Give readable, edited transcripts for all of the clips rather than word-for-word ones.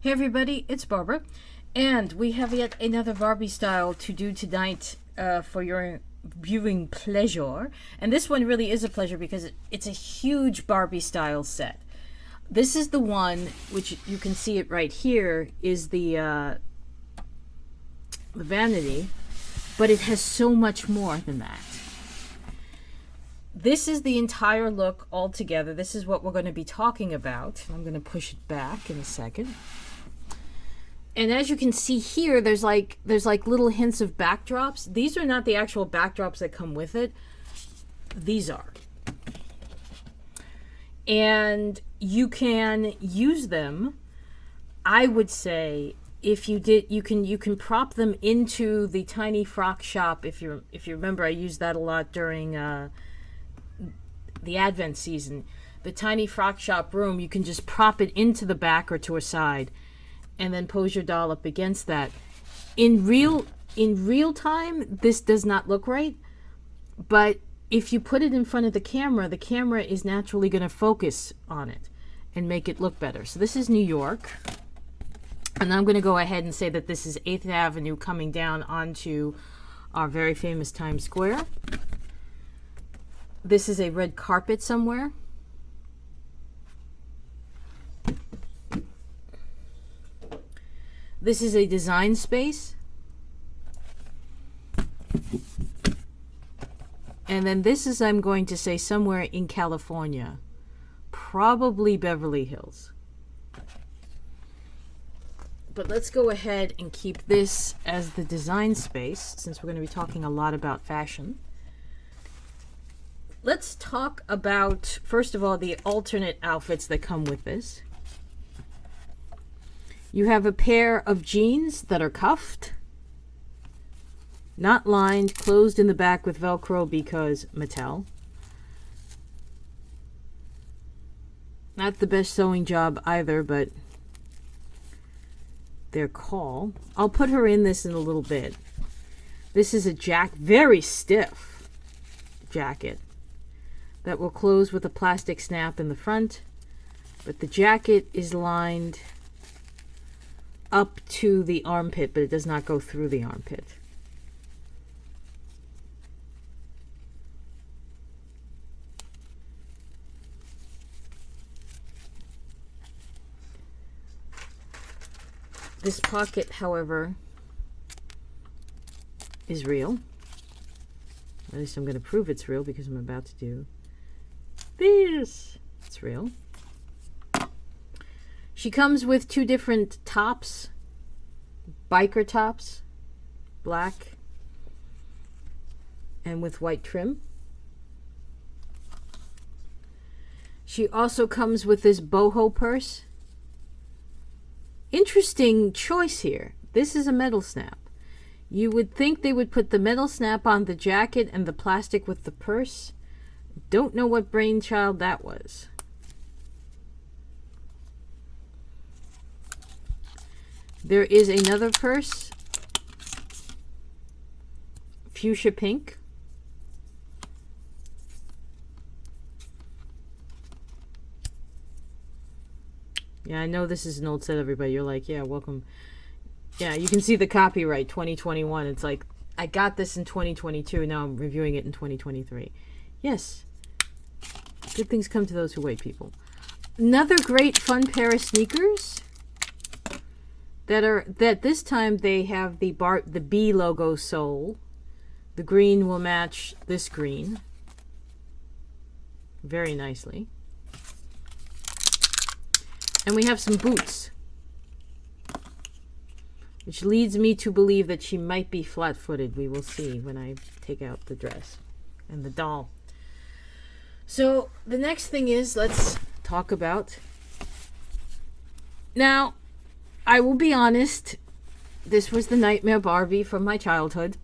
Hey everybody, it's Barbara, and we have yet another Barbie style to do tonight for your viewing pleasure. And this one really is a pleasure because it's a huge Barbie style set. This is the one which you can see it right here is the vanity, but it has so much more than that. This is the entire look all together. This is what we're going to be talking about. I'm going to push it back in a second. And as you can see here, there's like little hints of backdrops. These are not the actual backdrops that come with it. These are. And you can use them, I would say, if you did, you can prop them into the tiny frock shop. If you remember, I used that a lot during the Advent season. The tiny frock shop room, you can just prop it into the back or to a side, and then pose your doll up against that. In real time, this does not look right, but if you put it in front of the camera is naturally going to focus on it and make it look better. So this is New York, and I'm going to go ahead and say that this is 8th Avenue coming down onto our very famous Times Square. This is a red carpet somewhere. This is a design space. And then this is, I'm going to say, somewhere in California. Probably Beverly Hills. But let's go ahead and keep this as the design space, since we're going to be talking a lot about fashion. Let's talk about, first of all, the alternate outfits that come with this. You have a pair of jeans that are cuffed, not lined, closed in the back with Velcro because Mattel. Not the best sewing job either, but their call. I'll put her in this in a little bit. This is a very stiff jacket that will close with a plastic snap in the front, but the jacket is lined up to the armpit, but it does not go through the armpit. This pocket, however, is real. At least I'm going to prove it's real because I'm about to do this. It's real. She comes with two different tops, biker tops, black and with white trim. She also comes with this boho purse. Interesting choice here. This is a metal snap. You would think they would put the metal snap on the jacket and the plastic with the purse. Don't know what brainchild that was. There is another purse, fuchsia pink. Yeah, I know this is an old set, everybody. You're like, yeah, welcome. Yeah, you can see the copyright 2021. It's like, I got this in 2022. Now I'm reviewing it in 2023. Yes. Good things come to those who wait, people. Another great fun pair of sneakers that this time they have the B logo sole. The green will match this green very nicely. And we have some boots, which leads me to believe that she might be flat-footed. We will see when I take out the dress and the doll. So the next thing is, let's talk about... Now, I will be honest, this was the Nightmare Barbie from my childhood.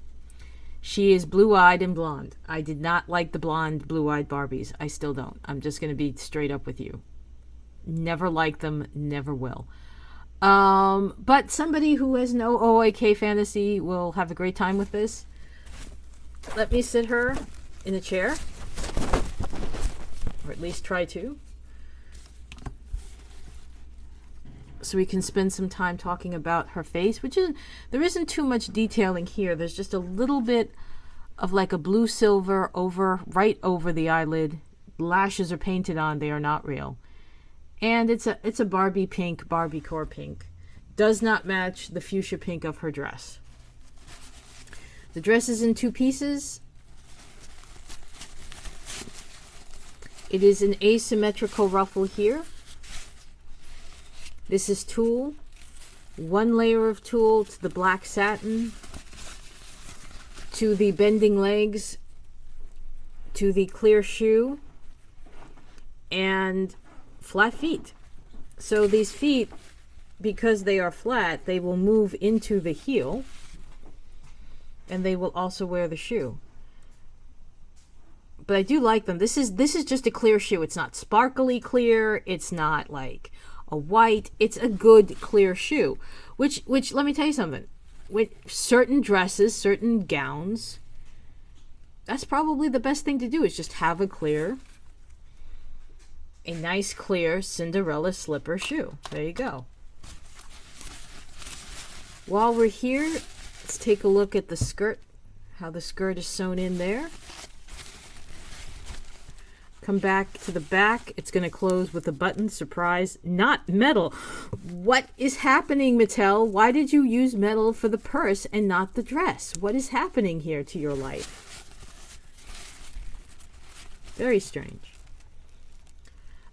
She is blue-eyed and blonde. I did not like the blonde, blue-eyed Barbies. I still don't. I'm just going to be straight up with you. Never liked them, never will. But somebody who has no OAK fantasy will have a great time with this. Let me sit her in a chair, or at least try to. so we can spend some time talking about her face, which is, there isn't too much detailing here. There's just a little bit of like a blue silver right over the eyelid. Lashes are painted on, they are not real. And it's a Barbie pink, Barbie core pink. Does not match the fuchsia pink of her dress. The dress is in 2 pieces. It is an asymmetrical ruffle here. This is tulle. 1 layer of tulle to the black satin, to the bending legs, to the clear shoe, and flat feet. So these feet, because they are flat, they will move into the heel, and they will also wear the shoe. But I do like them. This is just a clear shoe. It's not sparkly clear. It's not like a white. It's a good clear shoe. Which let me tell you something. With certain dresses, certain gowns, that's probably the best thing to do, is just have a nice clear Cinderella slipper shoe. There you go. While we're here, let's take a look at the skirt, how the skirt is sewn in there. Come back to the back. It's going to close with a button. Surprise, not metal. What is happening, Mattel? Why did you use metal for the purse and not the dress? What is happening here to your life? Very strange.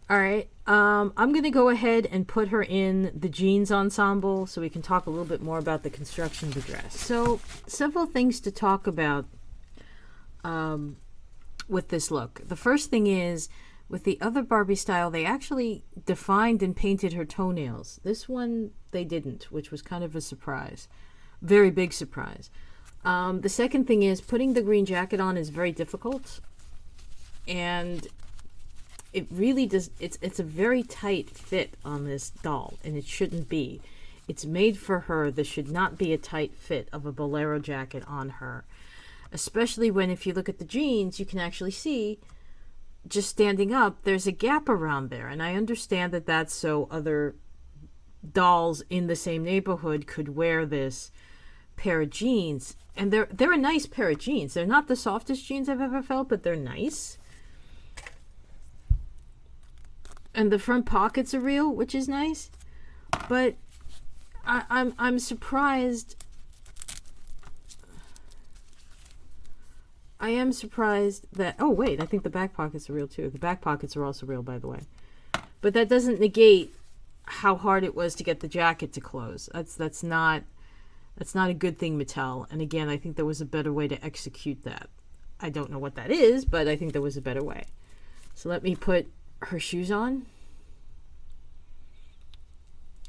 All right, I'm going to go ahead and put her in the jeans ensemble so we can talk a little bit more about the construction of the dress. So, several things to talk about with this look. The first thing is, with the other Barbie style, they actually defined and painted her toenails. This one, they didn't, which was kind of a surprise. Very big surprise. The second thing is, putting the green jacket on is very difficult. And it really does, it's a very tight fit on this doll, and it shouldn't be. It's made for her. This should not be a tight fit of a bolero jacket on her. Especially when, if you look at the jeans, you can actually see, just standing up, there's a gap around there. And I understand that that's so other dolls in the same neighborhood could wear this pair of jeans. And they're a nice pair of jeans. They're not the softest jeans I've ever felt, but they're nice. And the front pockets are real, which is nice. But I'm surprised. I am surprised that, oh wait, I think the back pockets are real too. The back pockets are also real, by the way. But that doesn't negate how hard it was to get the jacket to close. That's not a good thing, Mattel. And again, I think there was a better way to execute that. I don't know what that is, but I think there was a better way. So let me put her shoes on.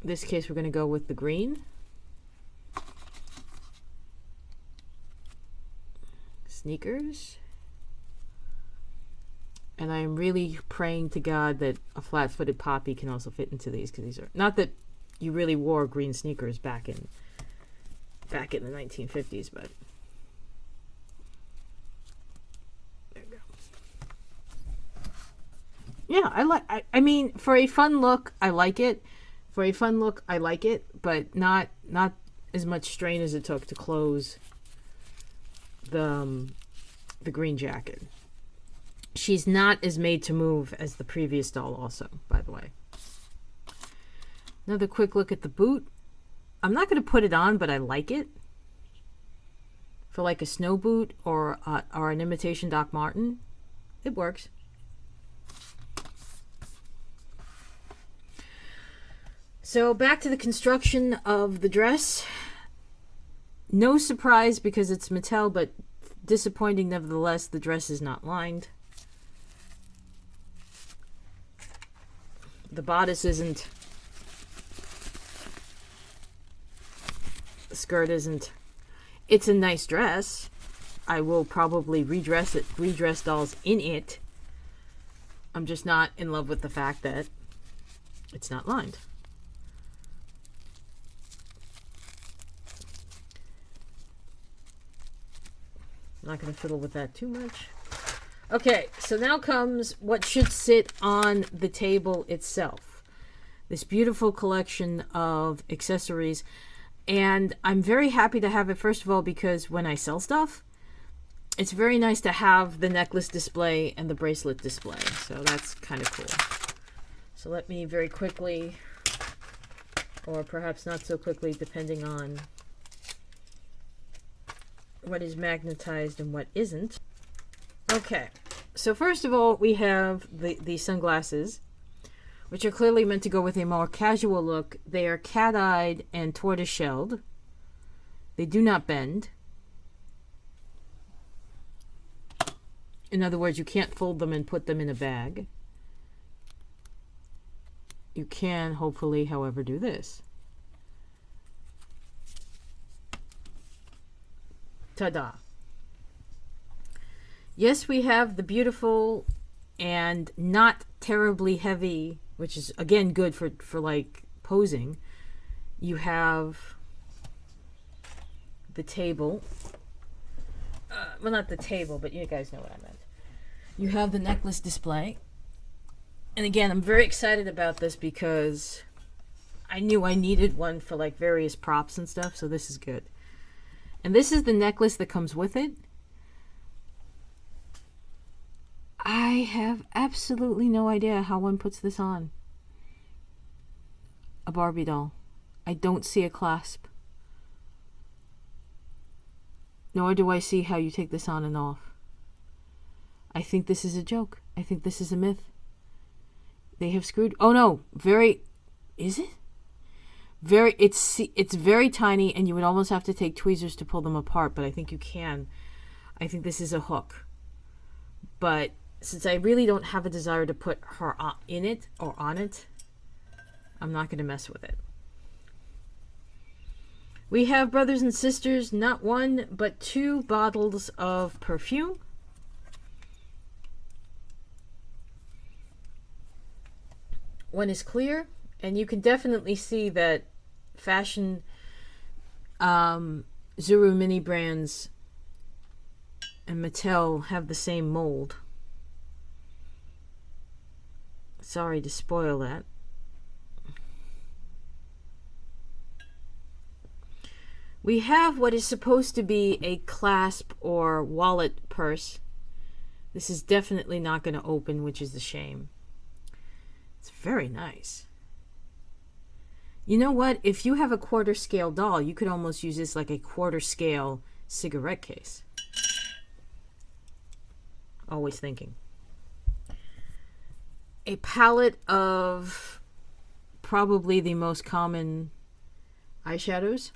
In this case, we're going to go with the green. Sneakers. And I am really praying to God that a flat-footed Poppy can also fit into these, because these are, not that you really wore green sneakers back in the 1950s, but there you go. Yeah, I mean, for a fun look, I like it. For a fun look, I like it, but not as much strain as it took to close the green jacket. She's not as made to move as the previous doll also, by the way. Another quick look at the boot. I'm not going to put it on, but I like it. For like a snow boot or an imitation Doc Marten, it works. So back to the construction of the dress. No surprise because it's Mattel, but disappointing nevertheless, the dress is not lined. The bodice isn't. The skirt isn't. It's a nice dress. I will probably redress dolls in it. I'm just not in love with the fact that it's not lined. I'm not going to fiddle with that too much. Okay, so now comes what should sit on the table itself. this beautiful collection of accessories. And I'm very happy to have it, first of all, because when I sell stuff, it's very nice to have the necklace display and the bracelet display. So that's kind of cool. So let me very quickly, or perhaps not so quickly, depending on what is magnetized and what isn't. Okay, so first of all, we have the sunglasses, which are clearly meant to go with a more casual look. They are cat-eyed and tortoise-shelled. They do not bend. In other words, you can't fold them and put them in a bag. You can, hopefully, however, do this. Ta-da. Yes, we have the beautiful and not terribly heavy, which is, again, good for like, posing. You have the table. Well, not the table, but you guys know what I meant. You have the necklace display. And again, I'm very excited about this because I knew I needed one for like various props and stuff, so this is good. And this is the necklace that comes with it. I have absolutely no idea how one puts this on. A Barbie doll. I don't see a clasp. Nor do I see how you take this on and off. I think this is a joke. I think this is a myth. They have screwed... Oh no, very... Is it? Very... It's very tiny, and you would almost have to take tweezers to pull them apart, but I think you can. I think this is a hook. But since I really don't have a desire to put her in it or on it, I'm not going to mess with it. We have, brothers and sisters, not one, but 2 bottles of perfume. One is clear, and you can definitely see that fashion Zuru mini brands and Mattel have the same mold. Sorry to spoil that. We have what is supposed to be a clasp or wallet purse. This is definitely not going to open, which is a shame. It's very nice. You know what? If you have a quarter scale doll, you could almost use this like a quarter scale cigarette case. Always thinking. A palette of probably the most common eyeshadows.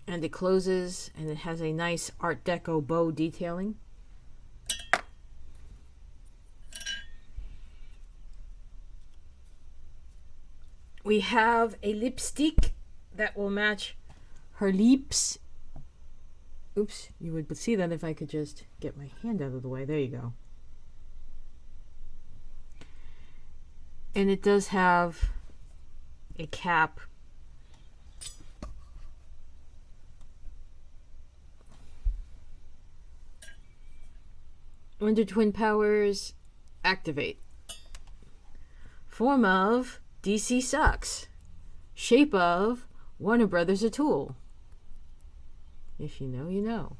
And it closes, and it has a nice Art Deco bow detailing. We have a lipstick that will match her lips. Oops, you would see that if I could just get my hand out of the way. There you go. And it does have a cap. Wonder Twin powers activate. Form of DC sucks. Shape of Warner Brothers a tool. If you know, you know.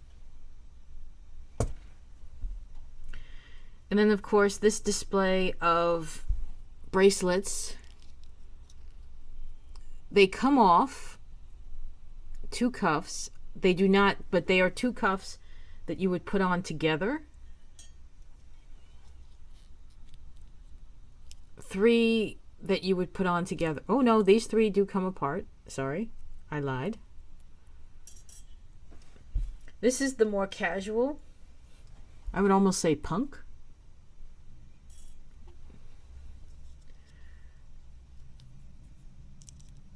And then, of course, this display of bracelets. They come off 2 cuffs. They do not, but they are 2 cuffs that you would put on together. 3 that you would put on together. Oh no, these 3 do come apart. Sorry, I lied. This is the more casual. I would almost say punk.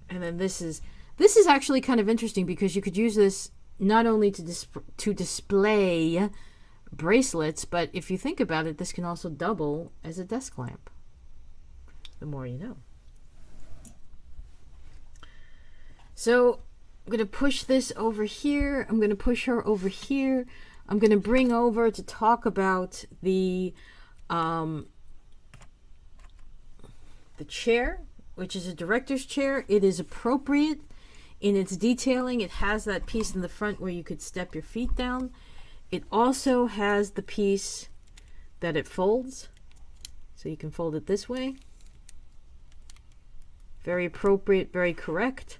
And then this is actually kind of interesting because you could use this not only to display bracelets, but if you think about it, this can also double as a desk lamp. The more you know. So I'm going to push this over here. I'm going to push her over here. I'm going to bring over to talk about the The chair, which is a director's chair, it is appropriate in its detailing. It has that piece in the front where you could step your feet down. It also has the piece that it folds, so you can fold it this way. Very appropriate, very correct.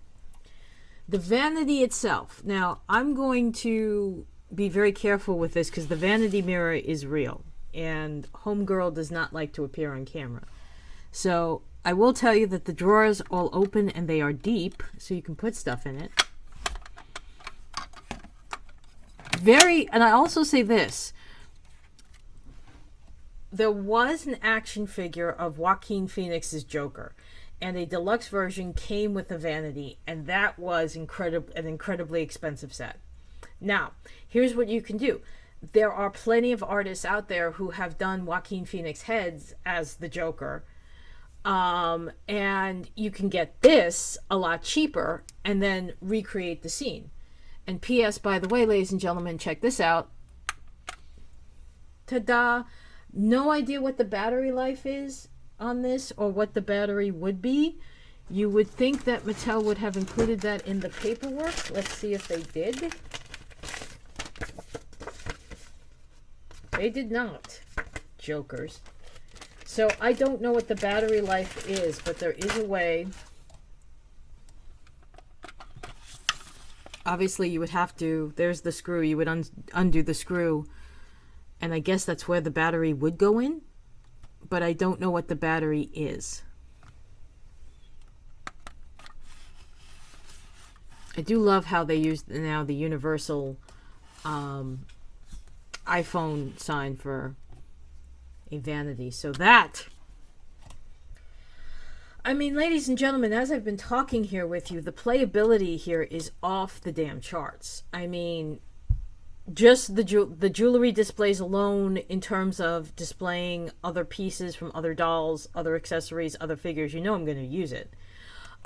The vanity itself. Now, I'm going to be very careful with this because the vanity mirror is real, and Homegirl does not like to appear on camera. So I will tell you that the drawers all open and they are deep, so you can put stuff in it. And I also say this. There was an action figure of Joaquin Phoenix's Joker, and a deluxe version came with a vanity, and that was an incredibly expensive set. Now, here's what you can do. There are plenty of artists out there who have done Joaquin Phoenix heads as the Joker, and you can get this a lot cheaper and then recreate the scene. And P.S., by the way, ladies and gentlemen, check this out. Ta-da! No idea what the battery life is on this or what the battery would be. You would think that Mattel would have included that in the paperwork. Let's see if they did. They did not. Jokers. So I don't know what the battery life is, but there is a way. Obviously, you would have to, there's the screw, you would undo the screw, and I guess that's where the battery would go in, but I don't know what the battery is. I do love how they use now the universal iPhone sign for a vanity. So that, I mean, ladies and gentlemen, as I've been talking here with you, the playability here is off the damn charts. I mean, just the jewelry displays alone in terms of displaying other pieces from other dolls, other accessories, other figures, you know I'm going to use it.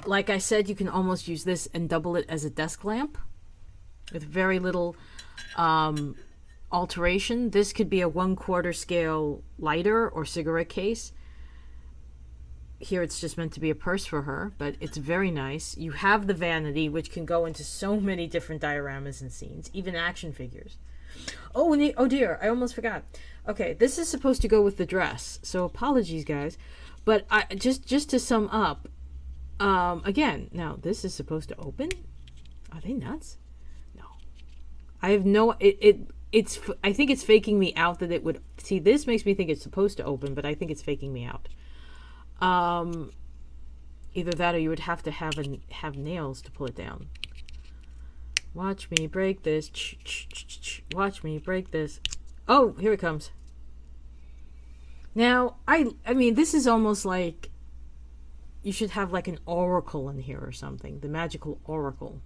Like I said, you can almost use this and double it as a desk lamp with very little alteration. This could be a 1/4 scale lighter or cigarette case. Here it's just meant to be a purse for her, but it's very nice. You have the vanity, which can go into so many different dioramas and scenes, even action figures. Oh dear, I almost forgot. Okay, this is supposed to go with the dress, so apologies, guys. But just to sum up, again, now this is supposed to open. Are they nuts? No, I have no. It's. I think it's faking me out that it would. See, this makes me think it's supposed to open, but I think it's faking me out. Either that or you would have to have nails to pull it down. Watch me break this. Watch me break this. Oh, here it comes. Now, I mean, this is almost like you should have like an oracle in here or something. The magical oracle.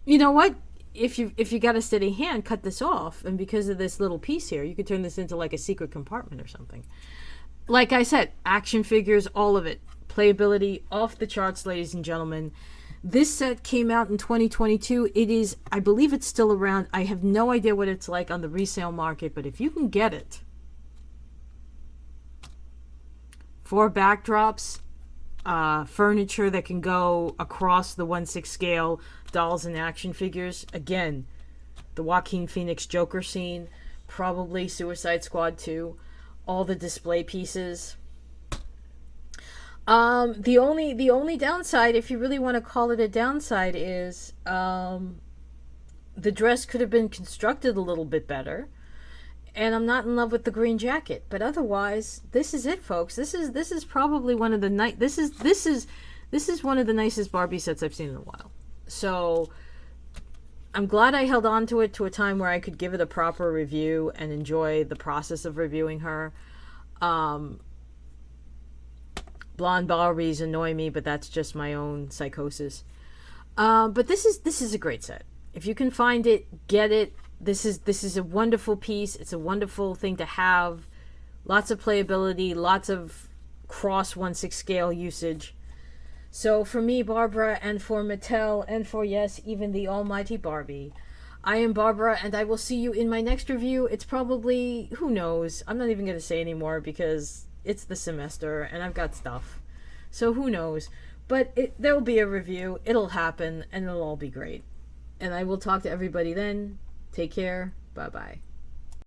You know what? If you got a steady hand, cut this off, and because of this little piece here, you could turn this into like a secret compartment or something. Like I said, action figures, all of it. Playability, off the charts, ladies and gentlemen. This set came out in 2022. It is, I believe it's still around. I have no idea what it's like on the resale market, but if you can get it, 4 backdrops, furniture that can go across the 1/6 scale, dolls and action figures. Again, the Joaquin Phoenix Joker scene, probably Suicide Squad 2. All the display pieces. The only downside, if you really want to call it a downside, is the dress could have been constructed a little bit better. And I'm not in love with the green jacket, but otherwise, this is it, folks. This is probably one of the this is one of the nicest Barbie sets I've seen in a while. So I'm glad I held on to it to a time where I could give it a proper review and enjoy the process of reviewing her. Blonde Barbies annoy me, but that's just my own psychosis. But this is a great set. If you can find it, get it. This is a wonderful piece. It's a wonderful thing to have. Lots of playability, lots of cross 1/6 scale usage. So for me, Barbara, and for Mattel, and for, yes, even the almighty Barbie, I am Barbara, and I will see you in my next review. It's probably, who knows? I'm not even going to say anymore because it's the semester and I've got stuff. So who knows? But there'll be a review. It'll happen and it'll all be great. And I will talk to everybody then. Take care. Bye-bye.